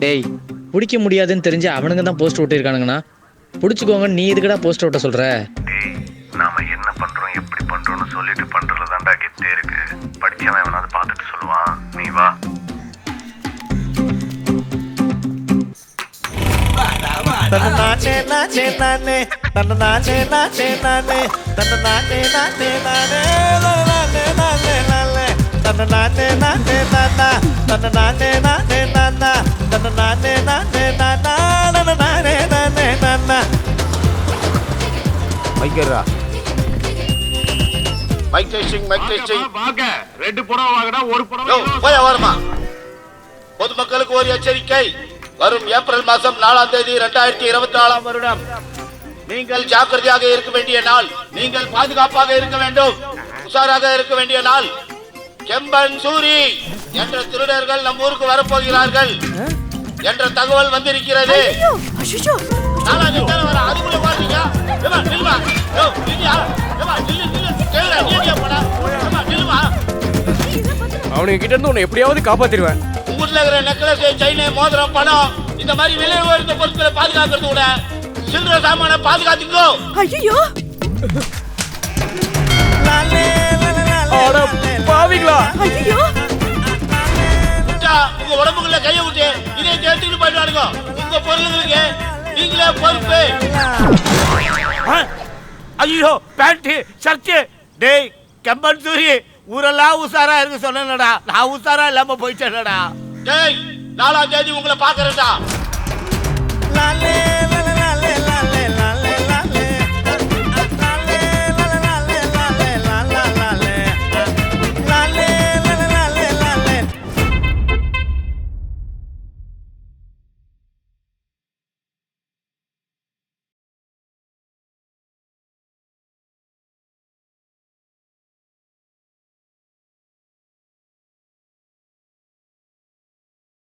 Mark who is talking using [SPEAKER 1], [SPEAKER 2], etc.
[SPEAKER 1] டேய் பிடிக்க முடியாதுன்னு தெரிஞ்சு அவனுங்க தான் போஸ்ட் ஓட்டிருக்கானுங்கண்ணா பிடிச்சிக்கோங்க. நீ எதுக்கடா போஸ்ட் ஓட்ட சொல்ற?
[SPEAKER 2] டேய் நாம என்ன பண்றோம் எப்படி பண்றோம்னு சொல்லிட்டு பண்றதுல தான்டா கெத்தே இருக்கு. படிச்சவன் வேணாது பார்த்துட்டு சொல்லுவான். நீ வா.
[SPEAKER 3] நானே நானே நானே நானே நானே நானே நானே நானே நானே நானே நானே நானே நானே நானே நானே நானா நானே நானே நானா நானே நானே நானா நானே நானே நானா. மைக்கரா
[SPEAKER 4] மைக் டெஸ்டிங்
[SPEAKER 2] வாங்க. ரெண்டு புடவை வாங்கடா, ஒரு புடவை
[SPEAKER 4] போய் வரமா. பொதுமக்களுக்கு ஒரு எச்சரிக்கை. வரும் ஏப்ரல் மாதம் 4ஆம் தேதி 2024 வருடம் நீங்கள் ஜாக்கிரதையாக இருக்க வேண்டிய நாள். நீங்கள் பாதுகாப்பாக இருக்க வேண்டும், உஷாராக இருக்க வேண்டிய நாள். கெம்பன் சூரி என்ற திருடர்கள் நம் ஊருக்கு வரப்போகிறார்கள் என்ற தகவல் வந்திருக்கிறது.
[SPEAKER 3] அவனுக்கு கிட்ட இருந்து உன்னை எப்படியாவது காப்பாத்திடுவேன்.
[SPEAKER 4] ஊர்ல இருக்கிற நெக்லஸ், செயின், மோதிரம், பணம் இந்த மாதிரி விலை உயர்ந்த பொருட்களை பாதுகாக்கிறது கூட சில்லற சாமான பாதுகாத்துக்கோ.
[SPEAKER 5] ஐயோ
[SPEAKER 3] பாவிங்களா,
[SPEAKER 5] ஐயோ
[SPEAKER 4] உங்க உடம்புக்குள்ள கையை விட்டு இதை எடுத்துக்கிட்டு போயிட்டு வாருங்க. உங்க பொருளுங்களுக்கு நீங்களே பொறுப்பு.
[SPEAKER 3] ஐயோ பேண்ட் ஷர்ட். டேய் கெம்பன் சூரி ஊரெல்லாம் உசாரா இருக்க சொன்னேன்டா, நான் உசாரா இல்லாம போயிட்டேன்டா.
[SPEAKER 4] டேய் 4ஆம் தேதி உங்களை பாக்குறேன்டா.